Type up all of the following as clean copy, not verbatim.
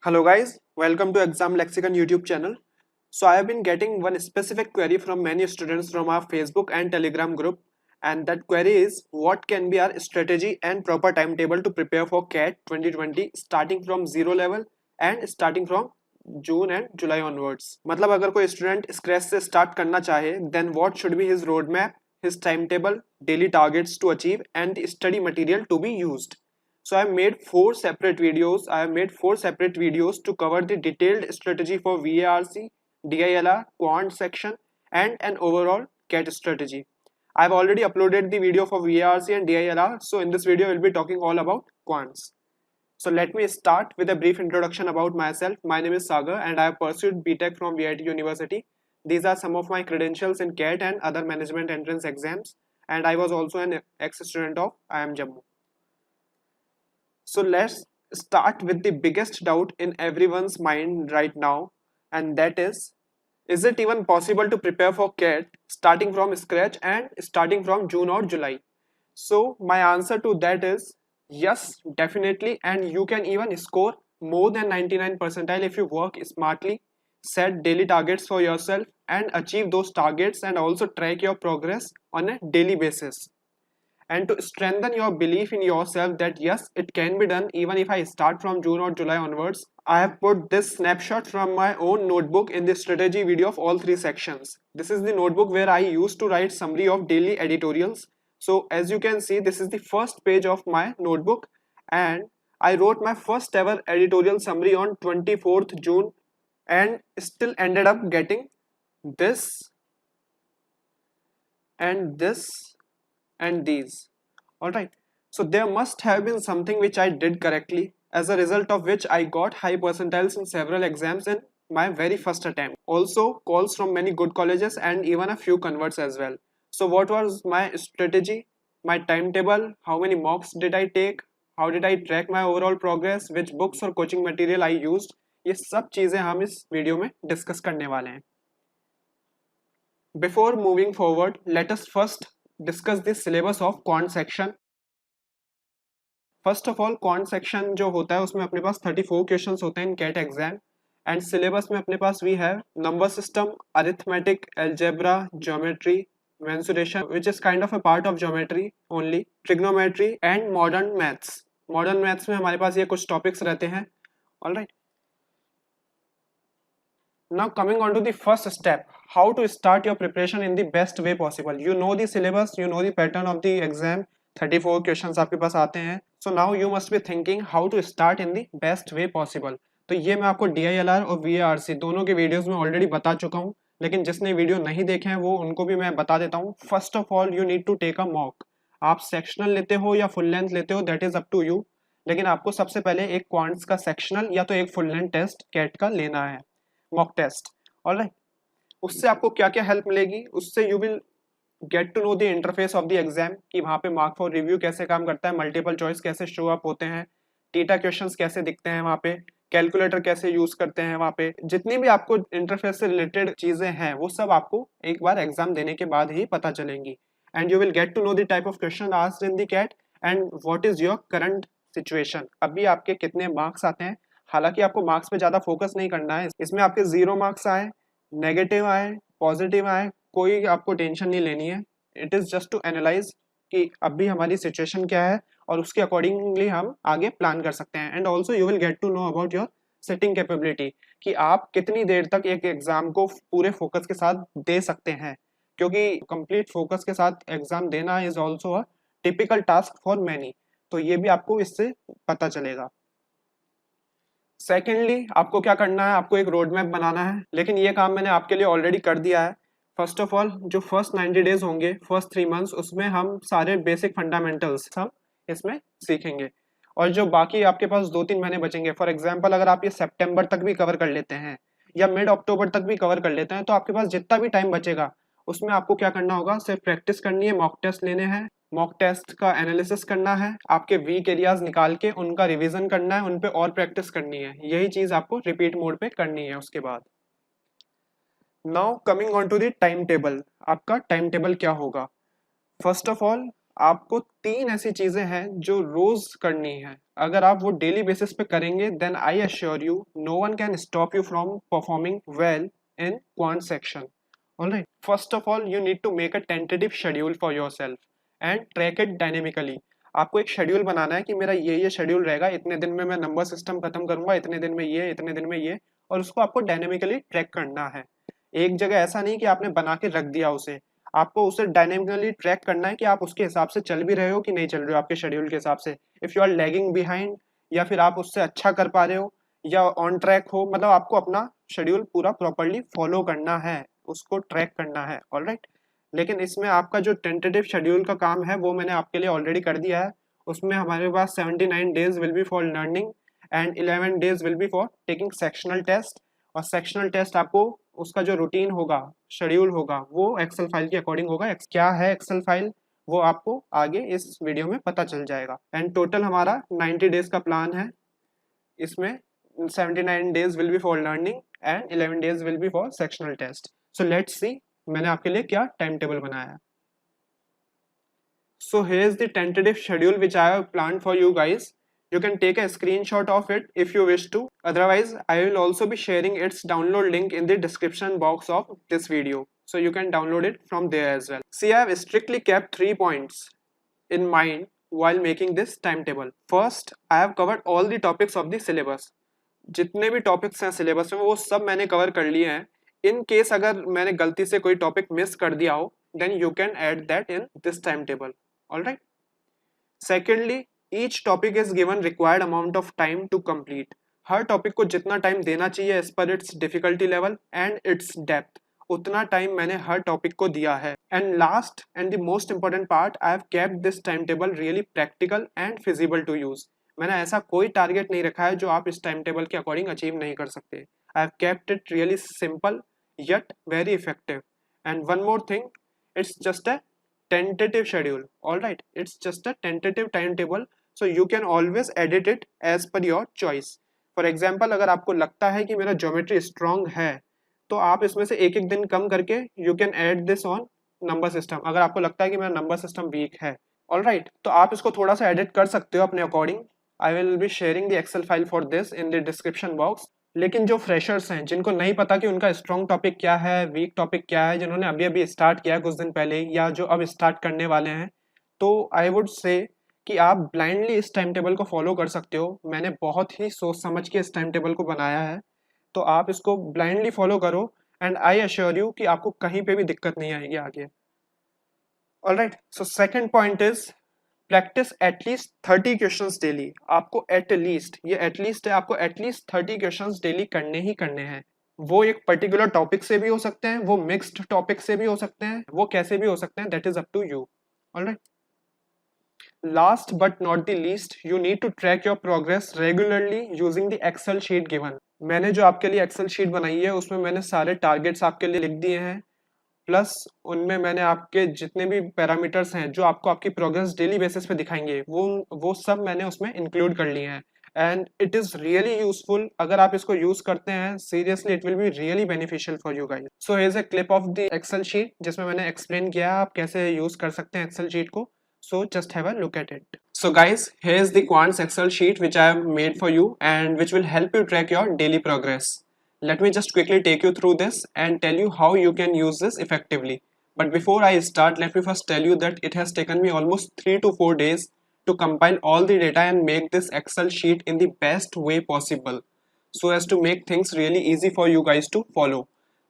Hello guys, welcome to Exam Lexicon YouTube channel. So I have been getting one specific query from many students from our Facebook and Telegram group, and that query is what can be our strategy and proper timetable to prepare for CAT 2020 starting from zero level and starting from June and July onwards. मतलब अगर कोई student scratch से start करना चाहे then what should be his roadmap, his timetable, daily targets to achieve and the study material to be used. So I have made four separate videos to cover the detailed strategy for VARC, DILR, quant section and an overall CAT strategy. I have already uploaded the video for VARC and DILR, so in this video I will be talking all about quants. So let me start with a brief introduction about myself. My name is Sagar and I have pursued BTech from VIT University. These are some of my credentials in CAT and other management entrance exams, and I was also an ex-student of IIM Jammu. So let's start with the biggest doubt in everyone's mind right now, and that is it even possible to prepare for CAT starting from scratch and starting from June or July? So my answer to that is yes, definitely, and you can even score more than 99 percentile if you work smartly, set daily targets for yourself and achieve those targets, and also track your progress on a daily basis. And to strengthen your belief in yourself that yes, it can be done even if I start from June or July onwards, I have put this snapshot from my own notebook in the strategy video of all three sections. This is the notebook where I used to write summary of daily editorials. So as you can see, this is the first page of my notebook, and I wrote my first ever editorial summary on 24th June and still ended up getting this and this and these. Alright, so there must have been something which I did correctly, as a result of which I got high percentiles in several exams in my very first attempt. Also calls from many good colleges and even a few converts as well. So what was my strategy, my timetable, how many mocks did I take, how did I track my overall progress, which books or coaching material I used, ये सब चीजें हम इस video में discuss करने वाले हैं. Before moving forward, let us first discuss the syllabus of quant section. First of all quant section जो होता है उसमें अपने पास 34 क्वेश्चंस होते हैं in CAT exam. And syllabus में अपने पास we have number system, arithmetic, algebra, geometry, mensuration which is kind of a part of geometry only, trigonometry and modern maths. Modern maths में हमारे पास ये कुछ टॉपिक्स रहते हैं. Alright, now coming on to the first step, how to start your preparation in the best way possible. You know the syllabus, you know the pattern of the exam, 34 questions आपके पास आते हैं. So now you must be thinking how to start in the best way possible. तो ये मैं आपको DILR और VARC दोनों के वीडियोस में ऑलरेडी बता चुका हूँ, लेकिन जिसने वीडियो नहीं देखे हैं वो उनको भी मैं बता देता हूँ. First of all you need to take a mock. आप सेक्शनल लेते हो या फुल लेंथ लेते हो, that is up to you, लेकिन आपको सबसे पहले एक क्वांट्स का सेक्शनल या तो एक फुल लेंथ टेस्ट कैट का लेना है, मॉक टेस्ट. ऑलराइट, उससे आपको क्या क्या हेल्प मिलेगी, उससे you will get to know the interface of the exam कि वहाँ पे मार्क फॉर रिव्यू कैसे काम करता है, मल्टीपल चॉइस कैसे शो अप होते हैं, टीटा क्वेश्चंस कैसे दिखते हैं वहाँ पे, कैलकुलेटर कैसे यूज करते हैं वहाँ पे, जितनी भी आपको इंटरफेस से रिलेटेड चीजें हैं वो सब आपको एक बार एग्जाम देने के बाद ही पता चलेंगी. And you will get to know the type of question asked in the CAT and what is your current situation. अभी आपके कितने मार्क्स आते हैं. हालांकि आपको मार्क्स पे ज्यादा फोकस नहीं करना है, इसमें आपके 0 मार्क्स आए, नेगेटिव आए, पॉजिटिव आए, कोई आपको टेंशन नहीं लेनी है. It is just to analyse कि अभी हमारी सिचुएशन क्या है और उसके अकॉर्डिंगली हम आगे प्लान कर सकते हैं. And also you will get to know about your setting capability कि आप कितनी देर तक एक एग्जाम को पूरे फोकस के साथ दे सकते हैं, क्योंकि कंप्लीट फोकस के साथ एग्जाम देना is also a typical task for many. तो ये भी आपको इससे पता चलेगा. सेकेंडली आपको क्या करना है, आपको एक रोड मैप बनाना है, लेकिन ये काम मैंने आपके लिए ऑलरेडी कर दिया है. फर्स्ट ऑफ ऑल जो फर्स्ट 90 डेज होंगे, फर्स्ट 3 मंथ्स, उसमें हम सारे बेसिक फंडामेंटल्स हम इसमें सीखेंगे. और जो बाकी आपके पास 2-3 महीने बचेंगे, फॉर एग्जांपल अगर आप ये सितंबर तक भी कवर कर लेते हैं या मिड अक्टूबर तक भी कवर कर लेते हैं, तो आपके पास जितना भी टाइम बचेगा उसमें आपको क्या करना होगा, सिर्फ प्रैक्टिस करनी है, मॉक टेस्ट लेने हैं, मॉक टेस्ट का एनालिसिस करना है, आपके वीक एरियाज निकाल के उनका रिवीजन करना है, उन पे और प्रैक्टिस करनी है. यही चीज आपको रिपीट मोड पे करनी है. उसके बाद now coming on to the time table. आपका टाइम टेबल क्या होगा. फर्स्ट ऑफ ऑल आपको 3 ऐसी चीजें हैं जो रोज करनी है। अगर आप वो डेली बेसिस पे करेंगे then I assure you no one can stop you from performing well in quant section. Alright, first of all you need to make a tentative schedule for yourself and track it dynamically. आपको एक schedule बनाना है कि मेरा ये schedule रहेगा, इतने दिन में मैं नंबर सिस्टम खत्म करूंगा, इतने दिन में ये, इतने दिन में ये, और उसको आपको डायनेमिकली ट्रैक करना है। एक जगह ऐसा नहीं कि आपने बना के रख दिया उसे, आपको उसे डायनेमिकली ट्रैक करना है कि आप उसके हिसाब से चल भी रहे हो कि नहीं चल रहे हो आपके शेड्यूल के हिसाब से। If you are lagging behind, या फिर आप उससे अच्छा कर पा रहे हो या ऑन ट्रैक हो, मतलब आपको अपना शेड्यूल पूरा प्रॉपरली फॉलो करना है, उसको ट्रैक करना है। ऑलराइट, लेकिन इसमें आपका जो टेंटेटिव शेड्यूल का काम है वो मैंने आपके लिए ऑलरेडी कर दिया है। उसमें हमारे पास 79 days will be for learning and 11 days will be for taking sectional test. और सेक्शनल टेस्ट आपको उसका जो रूटीन होगा, शेड्यूल होगा, वो एक्सेल फाइल के अकॉर्डिंग होगा। क्या है एक्सेल फाइल वो आपको आगे इस वीडियो में पता चल जाएगा। एंड टोटल हमारा 90 डेज का प्लान है। इसमें 79 days will be for learning and 11 days will be for sectional test. So let's see मैंने आपके लिए क्या टाइम टेबल बनाया है। So here's the tentative schedule which I have planned for you guys. You can take a screenshot of it if you wish to. Otherwise, I will also be sharing its download link in the description box of this video. So you can download it from there as well. See, I have strictly kept 3 points in mind while making this timetable. First, I have covered all the topics of the syllabus. जितने भी topics हैं syllabus में वो सब मैंने cover कर लिए हैं। इन केस अगर मैंने गलती से कोई टॉपिक मिस कर दिया हो then you can add that in this time table. Alright, secondly each topic is given required amount of time to complete. हर टॉपिक को जितना टाइम देना चाहिए as per its difficulty level and its depth, उतना time मैंने हर topic को दिया है। And last and the most important part, I have kept this time table really practical and feasible to use. मैंने ऐसा कोई टारगेट नहीं रखा है जो आप इस टाइम टेबल के अकॉर्डिंग अचीव नहीं कर सकते। आई have kept it really simple yet very effective. And one more thing, it's just a tentative schedule. All right, it's just a tentative timetable, so you can always edit it as per your choice. For example, अगर आपको लगता है कि मेरा geometry strong है तो आप इसमें से एक एक दिन कम करके you can add this on number system. अगर आपको लगता है कि मेरा नंबर सिस्टम वीक है, ऑल राइट, तो आप इसको थोड़ा सा एडिट कर सकते हो अपने according. I will be sharing the Excel file for this in the description box. लेकिन जो फ्रेशर्स हैं जिनको नहीं पता कि उनका स्ट्रॉन्ग टॉपिक क्या है, वीक टॉपिक क्या है, जिन्होंने अभी अभी स्टार्ट किया है कुछ दिन पहले या जो अब स्टार्ट करने वाले हैं, तो आई वुड से कि आप ब्लाइंडली इस टाइम टेबल को फॉलो कर सकते हो। मैंने बहुत ही सोच समझ के इस टाइम टेबल को बनाया है, तो आप इसको ब्लाइंडली फॉलो करो एंड आई अश्योर यू कि आपको कहीं पे भी दिक्कत नहीं आएगी आगे। Alright, so second point is practice at least 30 questions daily. आपको एटलीस्ट, ये एटलीस्ट है, आपको एटलीस्ट 30 क्वेश्चंस डेली करने ही करने हैं। वो एक पर्टिकुलर टॉपिक से भी हो सकते हैं, वो मिक्स्ड टॉपिक से भी हो सकते हैं, वो कैसे भी हो सकते हैं, that is up to you. Alright, last but not the least, you need to track your progress regularly using the excel sheet given. मैंने जो आपके लिए एक्सेल शीट बनाई है उसमें मैंने सारे टारगेट्स आपके लिए लिख दिए हैं, प्लस उनमें मैंने आपके जितने भी पैरामीटर्स हैं जो आपको आपकी प्रोग्रेस डेली बेसिस पे दिखाएंगे वो सब मैंने उसमें इंक्लूड कर लिए हैं। And it is really useful. अगर आप इसको यूज करते हैं seriously it will be really beneficial for you guys. So here is a clip of the excel sheet जिसमें मैंने एक्सप्लेन किया है आप कैसे यूज कर सकते हैं एक्सेल शीट को। So just have a look at it. So guys, here's the Quants Excel sheet which I have made for you and which will help you track your daily progress. Let me just quickly take you through this and tell you how you can use this effectively. But before I start, let me first tell you that it has taken me almost 3 to 4 days to compile all the data and make this Excel sheet in the best way possible, so as to make things really easy for you guys to follow.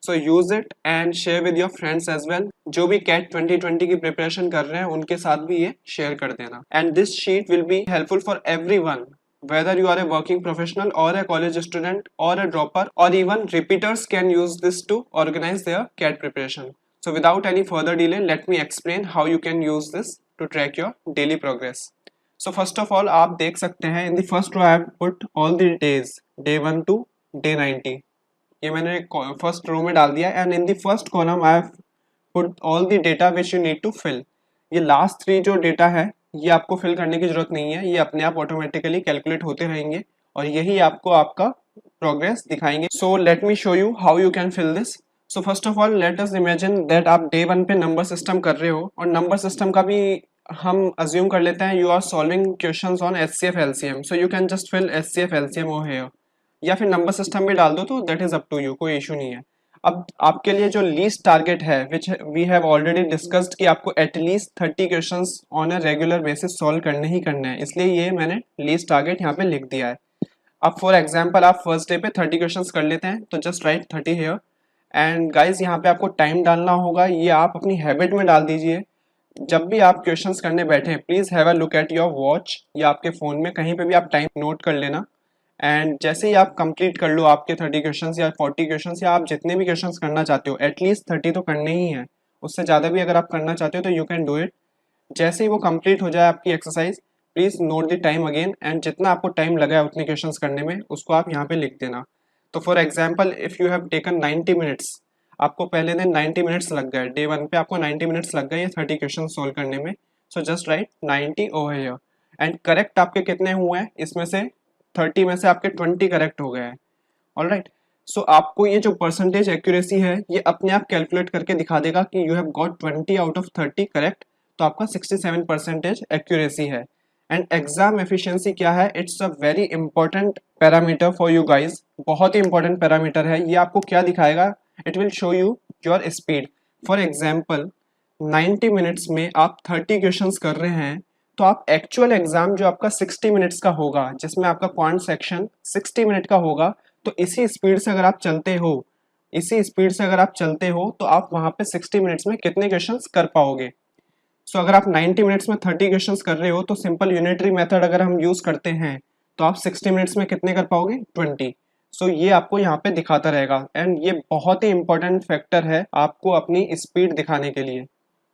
So use it and share with your friends as well. जो भी CAT 2020 की preparation कर रहे हैं उनके साथ भी ये शेयर कर देना। And this sheet will be helpful for everyone, whether you are a working professional or a college student or a dropper, or even repeaters can use this to organize their CAT preparation. So without any further delay, let me explain how you can use this to track your daily progress. So first of all, आप देख सकते हैं in the first row I have put all the days, day 1 to day 90. ये मैंने first row में डाल दिया and in the first column I have put all the data which you need to fill. ये last 3 जो data है ये आपको फिल करने की जरूरत नहीं है, ये अपने आप ऑटोमेटिकली कैलकुलेट होते रहेंगे और यही आपको आपका प्रोग्रेस दिखाएंगे। So let me show you how you can fill this. So first of all let us imagine that आप डे 1 पे नंबर सिस्टम कर रहे हो और नंबर सिस्टम का भी हम अज्यूम कर लेते हैं you are solving questions on HCF LCM, so you can just fill HCF LCM over here, या फिर नंबर सिस्टम भी डाल दो, तो that is up to you, कोई इशू नहीं है। अब आपके लिए जो लीस्ट टारगेट है which we have already discussed कि आपको at least 30 questions on a regular basis solve करने ही करने हैं, इसलिए ये मैंने लीस्ट टारगेट यहाँ पे लिख दिया है। अब फॉर एग्जाम्पल आप फर्स्ट डे पे 30 क्वेश्चंस कर लेते हैं, तो just right 30 here. And guys यहाँ पे आपको टाइम डालना होगा, ये आप अपनी हैबिट में डाल दीजिए। जब भी आप क्वेश्चंस करने बैठे please have a look at your watch या आपके फोन में कहीं पे भी आप टाइम नोट कर लेना। एंड जैसे ही आप कंप्लीट कर लो आपके 30 क्वेश्चंस या 40 क्वेश्चंस या आप जितने भी क्वेश्चंस करना चाहते हो, एटलीस्ट 30 तो करने ही है, उससे ज़्यादा भी अगर आप करना चाहते हो तो यू कैन डू इट। जैसे ही वो कंप्लीट हो जाए आपकी exercise, please note the time again, and जितना आपको टाइम लगा है उतने क्वेश्चंस करने में उसको आप यहाँ पे लिख देना। तो for example if you have taken 90 minutes, आपको पहले दिन 90 मिनट्स लग गए, डे 1 पे आपको 90 मिनट्स लग गए ये 30 क्वेश्चन सोल्व करने में, so just right 90 over here. And correct आपके कितने हुए हैं, इसमें से 30 में से आपके 20 करेक्ट हो गए हैं। ऑलराइट, सो आपको ये जो परसेंटेज एक्यूरेसी है ये अपने आप कैलकुलेट करके दिखा देगा कि you have got 20 out of 30 correct, तो आपका 67% एक्यूरेसी है। एंड एग्जाम एफिशिएंसी क्या है, it's a very important parameter for you guys, बहुत ही इंपॉर्टेंट पैरामीटर है। ये आपको क्या दिखाएगा, it will show you your speed. For example 90 minutes में आप 30 क्वेश्चंस कर रहे हैं, तो आप एक्चुअल एग्जाम जो आपका 60 मिनट्स का होगा, जिसमें आपका क्वांट सेक्शन 60 मिनट का होगा, तो इसी स्पीड से अगर आप चलते हो, इसी स्पीड से अगर आप चलते हो तो आप वहां पे 60 मिनट्स में कितने क्वेश्चंस कर पाओगे। सो अगर आप 90 मिनट्स में 30 क्वेश्चंस कर रहे हो, तो सिंपल यूनिटरी मेथड अगर हम यूज करते हैं तो आप 60 मिनट्स में कितने कर पाओगे, 20। सो ये आपको यहाँ पे दिखाता रहेगा, एंड ये बहुत ही इंपॉर्टेंट फैक्टर है आपको अपनी स्पीड दिखाने के लिए।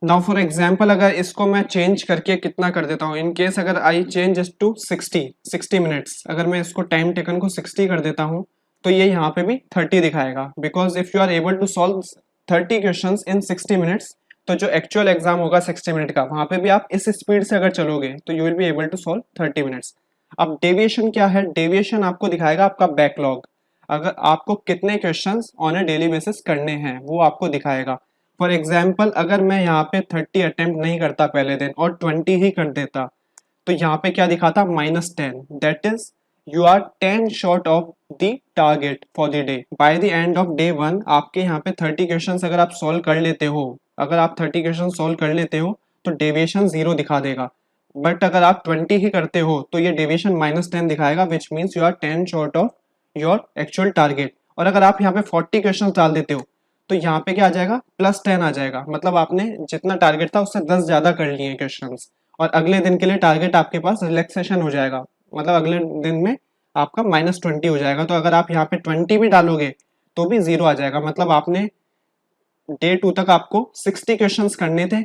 नाउ फॉर एग्जाम्पल अगर इसको मैं चेंज करके कितना कर देता हूँ, इन केस अगर आई चेंज इस टू 60 मिनट्स, अगर मैं इसको टाइम टेकन को 60 कर देता हूँ, तो ये यहाँ पे भी 30 दिखाएगा, because if you are able to solve 30 questions in 60 minutes, तो जो एक्चुअल एग्जाम होगा 60 मिनट का, वहां पे भी आप इस स्पीड से अगर चलोगे तो you will be able to solve 30 minutes. अब डेविएशन क्या है, डेविएशन आपको दिखाएगा आपका बैकलॉग, अगर आपको कितने questions on a daily basis करने हैं वो आपको दिखाएगा। फॉर एग्जाम्पल अगर मैं यहाँ पे 30 अटेम्प्ट नहीं करता पहले दिन और 20 ही कर देता, तो यहाँ पे क्या दिखाता, -10, that is you are 10 short of the target for the day. By the end of day 1 आपके यहाँ पे 30 क्वेश्चन अगर आप सॉल्व कर लेते हो, अगर आप 30 क्वेश्चन सॉल्व कर लेते हो तो डेविएशन 0 दिखा देगा। बट अगर आप 20 ही करते हो तो ये डेविएशन -10 दिखाएगा, which means you are 10 short of your actual target. और अगर आप यहाँ पे 40 क्वेश्चन डाल देते हो, तो यहाँ पे क्या आ जाएगा, +10 आ जाएगा, मतलब आपने जितना टारगेट था उससे 10 ज्यादा कर लिए क्वेश्चंस। और अगले दिन के लिए टारगेट आपके पास रिलैक्सेशन हो जाएगा, मतलब अगले दिन में आपका -20 हो जाएगा। तो अगर आप यहाँ पे 20 भी डालोगे तो भी 0 आ जाएगा, मतलब आपने डे 2 तक आपको 60 क्वेश्चंस करने थे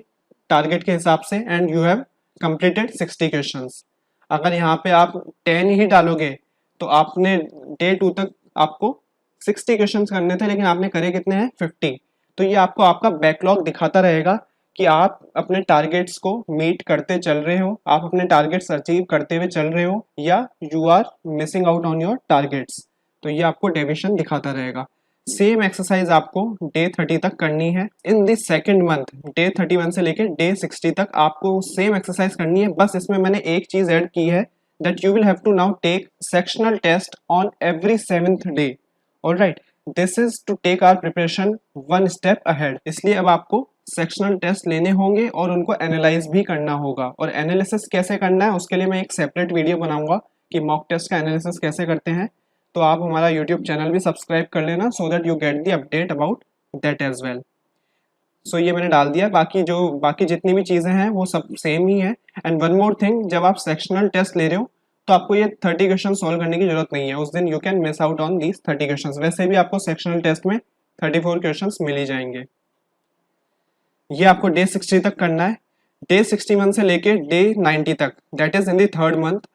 टारगेट के हिसाब से, and you have completed 60 questions. अगर यहाँ पे आप 10 ही डालोगे तो आपने डे 2 तक आपको 60 क्वेश्चंस करने थे, लेकिन आपने करे कितने हैं, 50। तो ये आपको आपका बैकलॉग दिखाता रहेगा कि आप अपने टारगेट्स को मीट करते चल रहे हो, आप अपने टारगेट्स अचीव करते हुए चल रहे हो, या you are missing out on your targets. तो ये आपको डेविएशन दिखाता रहेगा। सेम एक्सरसाइज आपको डे 30 तक करनी है। In this second month day 31 से लेकर डे 60 तक आपको सेम एक्सरसाइज करनी है, बस इसमें मैंने एक चीज ऐड की है, that you will have to now take sectional test on every 7th डे। Alright, this is to take our preparation one step ahead. इसलिए अब आपको सेक्शनल टेस्ट लेने होंगे और उनको एनालाइज भी करना होगा। और एनालिसिस कैसे करना है उसके लिए मैं एक सेपरेट वीडियो बनाऊंगा कि मॉक टेस्ट का एनालिसिस कैसे करते हैं, तो आप हमारा यूट्यूब चैनल भी सब्सक्राइब कर लेना, so that you get the update about that as well. So ये मैंने डाल दिया, बाकी जितनी भी चीज़ें हैं वो सब सेम ही है। एंड वन मोर थिंग, जब आप सेक्शनल टेस्ट ले रहे हो तो आपको ये 30 क्वेश्चन सॉल्व करने की जरूरत नहीं है, उस दिन you can miss out on these 30 question. वैसे भी आपको सेक्शनल टेस्ट में 34 क्वेश्चन मिल ही जाएंगे। ये आपको डे 60 तक करना है, डे 61 से लेके डे 90 तक, that is in the third month.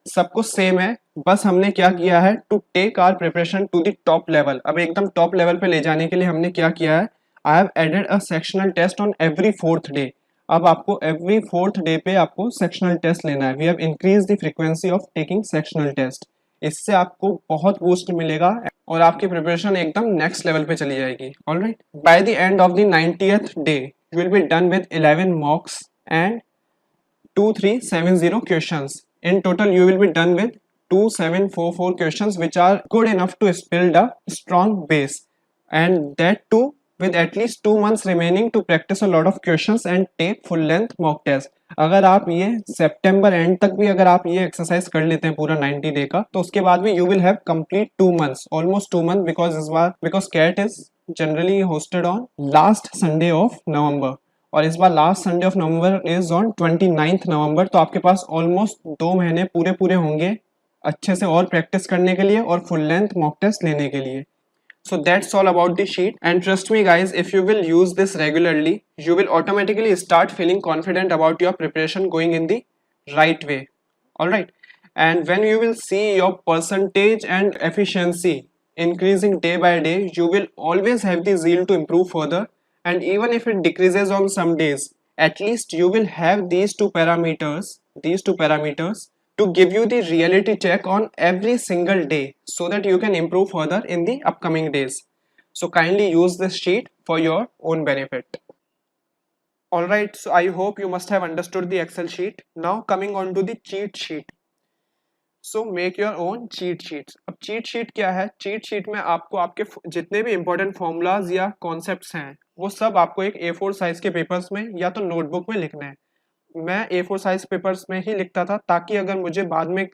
सब कुछ सेम है, बस हमने क्या किया है, to take our preparation to the top level. अब एकदम टॉप लेवल पे ले जाने के लिए हमने क्या किया है, I have added a sectional test on every 4th डे। अब आपको एवरी 4th डे पे आपको सेक्शनल टेस्ट लेना है। We have increase the frequency of taking sectional test. इससे आपको बहुत बूस्ट मिलेगा और आपकी प्रिपरेशन एकदम नेक्स्ट लेवल पे चली जाएगी। Alright, bye the end of the 90th day you will be done with 11 मॉक्स and 2370 questions. In total, you will be done with 2744 questions, which are good enough to build a strong base, and that too with at least 2 months remaining to practice a lot of questions and take full length mock test. अगर आप ये सितंबर and तक भी अगर आप ये exercise कर लेते हैं पूरा 90 डे का, तो उसके बाद भी you will have complete 2 months, almost 2 month, because इस बार because CAT is generally hosted on last Sunday of November, और इस बार last Sunday of November is on 29th November. तो आपके पास ऑलमोस्ट 2 महीने पूरे पूरे होंगे अच्छे से और प्रैक्टिस करने के लिए और फुल लेंथ मॉक टेस्ट लेने के लिए। So that's all about the sheet, and trust me guys, if you will use this regularly, you will automatically start feeling confident about your preparation going in the right way. Alright, and when you will see your percentage and efficiency increasing day by day, you will always have the zeal to improve further, and even if it decreases on some days, at least you will have these two parameters to give you the reality check on every single day so that you can improve further in the upcoming days. So kindly use this sheet for your own benefit. Alright, so I hope you must have understood the Excel sheet. Now coming on to the cheat sheet. So make your own cheat sheets. अब cheat sheet क्या है? Cheat sheet में आपको आपके जितने भी important formulas या concepts हैं वो सब आपको एक A4 साइज के पेपर्स में या तो नोटबुक में लिखना है। मैं A4 साइज पेपर्स में ही लिखता था ताकि अगर मुझे बाद में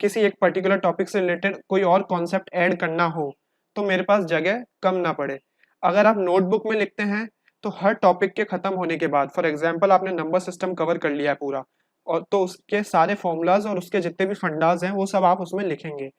किसी एक पर्टिकुलर टॉपिक से रिलेटेड कोई और कॉन्सेप्ट ऐड करना हो तो मेरे पास जगह कम ना पड़े। अगर आप नोटबुक में लिखते हैं तो हर टॉपिक के खत्म होने के बाद, फॉर एग्जांपल आपने नंबर सिस्टम कवर कर लिया है पूरा, और तो उसके सारे फॉर्मूलाज और उसके जितने भी फंडाज हैं वो सब आप उसमें लिखेंगे।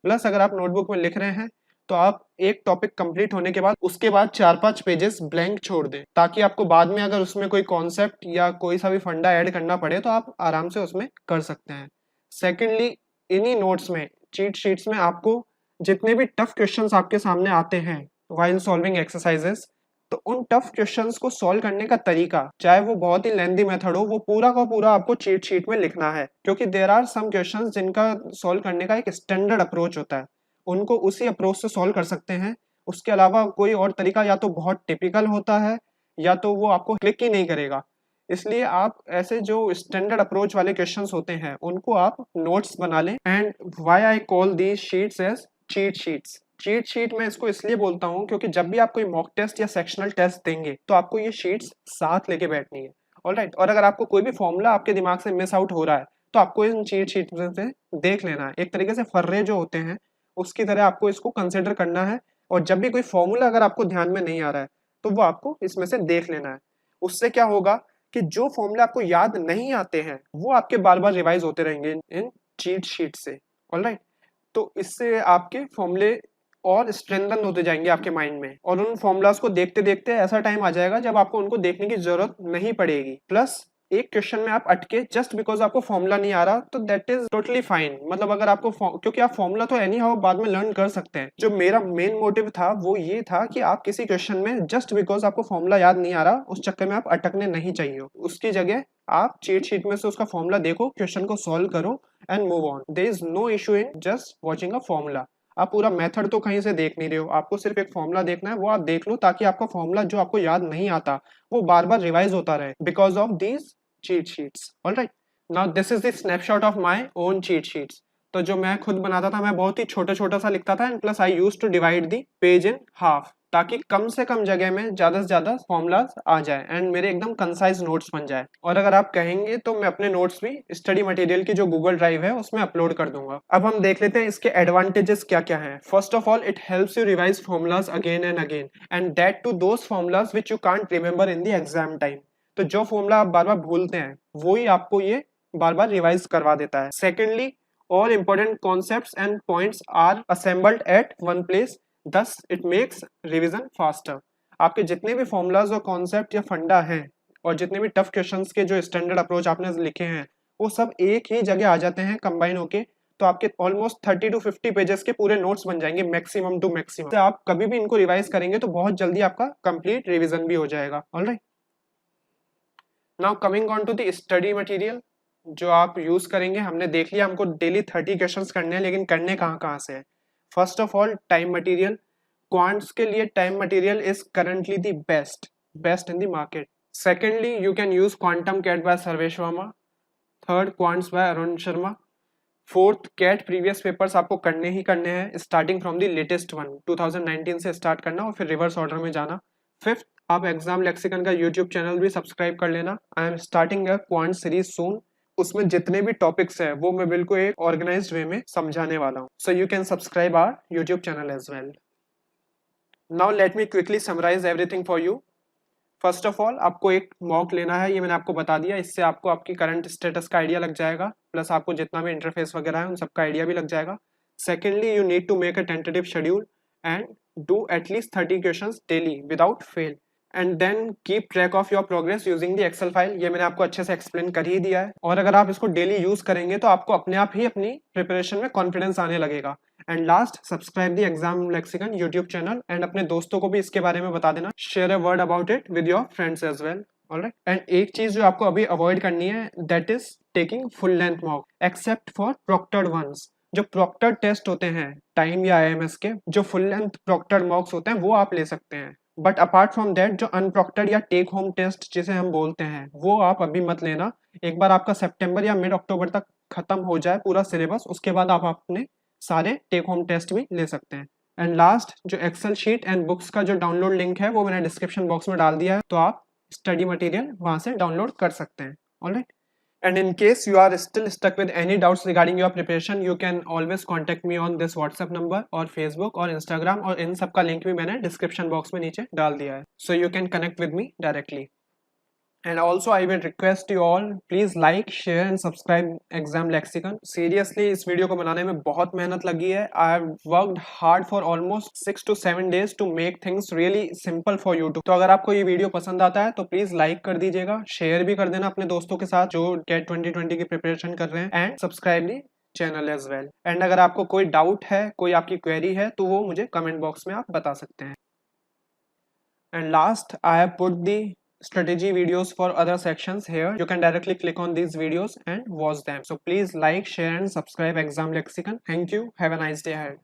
प्लस अगर आप नोटबुक में लिख रहे हैं तो आप एक टॉपिक कंप्लीट होने के बाद उसके बाद 4-5 पेजेस ब्लैंक छोड़ दें ताकि आपको बाद में अगर उसमें कोई कॉन्सेप्ट या कोई सा भी फंडा ऐड करना पड़े तो आप आराम से उसमें कर सकते हैं। सेकेंडली, इन्हीं नोट्स में चीट शीट्स में आपको जितने भी टफ क्वेश्चंस आपके सामने आते हैं व्हाइल सॉल्विंग एक्सरसाइजेस, तो उन टफ क्वेश्चंस को सॉल्व करने का तरीका, चाहे वो बहुत ही लेंथी मेथड हो, वो पूरा का पूरा आपको चीट शीट में लिखना है, क्योंकि देयर आर सम क्वेश्चंस जिनका सॉल्व करने का एक स्टैंडर्ड अप्रोच होता है, उनको उसी अप्रोच से सॉल्व कर सकते हैं। उसके अलावा कोई और तरीका या तो बहुत टिपिकल होता है या तो वो आपको क्लिक ही नहीं करेगा। इसलिए आप ऐसे जो स्टैंडर्ड अप्रोच वाले क्वेश्चंस होते हैं उनको आप नोट्स बना लें। And why I call these sheets as cheat sheets. Cheat sheet मैं इसको इसलिए बोलता हूँ क्योंकि जब भी आप कोई मॉक टेस्ट या सेक्शनल टेस्ट देंगे तो आपको ये शीट्स साथ लेके बैठनी है। ऑलराइट, और अगर आपको कोई भी फॉर्मूला आपके दिमाग से मिस आउट हो रहा है तो आपको इन चीट शीट से देख लेना है। एक तरीके से फर्रे जो होते हैं उसकी तरह आपको इसको कंसिडर करना है, और जब भी कोई फॉर्मूला अगर आपको ध्यान में नहीं आ रहा है तो वो आपको इसमें से देख लेना है। उससे क्या होगा कि जो फॉर्मूला आपको याद नहीं आते हैं वो आपके बार बार रिवाइज होते रहेंगे इन चीट शीट से। ऑलराइट, तो इससे आपके फॉर्मूले और स्ट्रेंथन होते जाएंगे आपके माइंड में, और उन फॉर्मूलाज को देखते देखते ऐसा टाइम आ जाएगा जब आपको उनको देखने की जरूरत नहीं पड़ेगी। प्लस एक क्वेश्चन में आप अटके जस्ट बिकॉज आपको फॉर्मूला नहीं आ रहा तो दैट इज टोटली फाइन। मतलब अगर आपको क्योंकि आप फॉर्मूला तो एनी हाउ बाद में लर्न कर सकते हैं। जो मेरा मेन मोटिव था वो ये था कि आप किसी क्वेश्चन में जस्ट बिकॉज आपको फॉर्मूला याद नहीं आ रहा उस चक्कर में आप अटकने नहीं चाहिए। उसकी जगह आप चीट शीट में से उसका फॉर्मूला देखो, क्वेश्चन को सॉल्व करो and move on. There is no issue in just watching a formula. आप पूरा मेथड तो कहीं से देख नहीं रहे हो, आपको सिर्फ एक फॉर्मूला देखना है, वो आप देख लो ताकि आपका फॉर्मूला जो आपको याद नहीं आता वो बार बार रिवाइज होता रहे because of these cheat sheets. All right. Now this is the snapshot of my own cheat sheets. तो जो मैं खुद बनाता था मैं बहुत ही छोटा छोटा सा लिखता था, and plus I used to divide the page in half ताकि कम से कम जगह में ज्यादा से ज्यादा फॉर्मूलाज आ जाए एंड मेरे एकदम कंसाइज नोट्स बन जाए। और अगर आप कहेंगे तो मैं अपने नोट्स भी स्टडी मटेरियल की जो गूगल ड्राइव है उसमें अपलोड कर दूंगा। अब हम देख लेते हैं इसके एडवांटेजेस क्या क्या हैं। First of all, it helps you revise formulas again and again, and that too those formulas which you can't remember in the exam time. तो जो फॉर्मूला आप बार बार भूलते हैं वो ही आपको ये बार बार रिवाइज करवा देता है। Secondly, all important concepts and points are assembled at one place, thus it makes revision faster। आपके जितने भी फॉर्मूलाज और कॉन्सेप्ट या फंडा हैं और जितने भी टफ क्वेश्चंस के जो स्टैंडर्ड अप्रोच आपने लिखे हैं वो सब एक ही जगह आ जाते हैं कंबाइन होके, तो आपके ऑलमोस्ट 30 to 50 पेजेस के पूरे नोट्स बन जाएंगे मैक्सिमम टू मैक्सिमम। तो आप कभी भी इनको रिवाइज करेंगे तो बहुत जल्दी आपका कंप्लीट रिविजन भी हो जाएगा। Alright, now coming on to the study material जो आप यूज करेंगे। हमने देख लिया हमको डेली 30 क्वेश्चंस करने हैं, लेकिन करने कहाँ कहाँ से है। First of all, TIME material. Quants के लिए TIME material is currently the best in the market. Secondly, you can use quantum CAT by Sarvesh Verma. Third quants by Arun Sharma. Fourth CAT previous papers आपको करने ही करने हैं, starting from the latest one 2019 से start करना और फिर रिवर्स ऑर्डर में जाना। फिफ्थ, आप एग्जाम लेक्सिकन का यूट्यूब चैनल भी सब्सक्राइब कर लेना। I am starting a quant series soon. उसमें जितने भी टॉपिक्स है वो मैं बिल्कुल एक ऑर्गेनाइज्ड वे में समझाने वाला हूँ। So you can subscribe our YouTube channel as well. Now let me quickly summarise everything for you. First of all आपको एक मॉक लेना है, ये मैंने आपको बता दिया। इससे आपको आपकी करंट स्टेटस का आइडिया लग जाएगा, प्लस आपको जितना भी इंटरफेस वगैरह है उन सबका आइडिया भी लग जाएगा। Secondly, you need to make a tentative schedule and do at least 30 questions daily without fail, and then keep track of your progress using the Excel file. ये मैंने आपको अच्छे से एक्सप्लेन कर ही दिया है। और अगर आप इसको डेली यूज करेंगे तो आपको अपने आप ही अपनी प्रिपरेशन में कॉन्फिडेंस आने लगेगा। And last, subscribe the exam lexicon YouTube channel and अपने दोस्तों को भी इसके बारे में बता देना। Share a word about it with your friends as well. Alright, and एक चीज जो आपको अभी अवॉइड करनी है, that is taking full length mock except for proctored ones. जो प्रोक्टर्ड टेस्ट होते हैं टाइम या आईएमएस के, जो फुल लेंथ प्रोक्टर्ड मॉक्स होते हैं वो आप ले सकते हैं। बट अपार्ट फ्रॉम दैट, जो अनप्रोक्टर्ड या टेक होम टेस्ट जिसे हम बोलते हैं, वो आप अभी मत लेना। एक बार आपका सितंबर या मिड अक्टूबर तक खत्म हो जाए पूरा सिलेबस, उसके बाद आप अपने सारे टेक होम टेस्ट भी ले सकते हैं। एंड लास्ट, जो एक्सेल शीट एंड बुक्स का जो डाउनलोड लिंक है वो मैंने डिस्क्रिप्शन बॉक्स में डाल दिया है, तो आप स्टडी मटेरियल वहां से डाउनलोड कर सकते हैं। Alright, and in case you are still stuck with any doubts regarding your preparation, you can always contact me on this WhatsApp number और Facebook और Instagram, और इन सब का लिंक भी मैंने डिस्क्रिप्शन बॉक्स में नीचे डाल दिया है, so you can connect with me directly. And also I will request you all, please like, share and subscribe exam lexicon. Seriously, इस वीडियो को बनाने में बहुत मेहनत लगी है। I have worked hard for almost 6 to 7 days to make things really simple for you to. तो अगर आपको ये वीडियो पसंद आता है तो प्लीज लाइक कर दीजिएगा, शेयर भी कर देना अपने दोस्तों के साथ जो कैट 2020 की प्रिपरेशन कर रहे हैं, and subscribe the channel as well. And अगर आपको कोई डाउट है, कोई आपकी क्वेरी है, तो वो मुझे कमेंट बॉक्स में आप बता सकते हैं। And last, I have put the strategy videos for other sections here. You can directly click on these videos and watch them. So please like, share and subscribe Exam Lexicon. Thank you. Have a nice day ahead.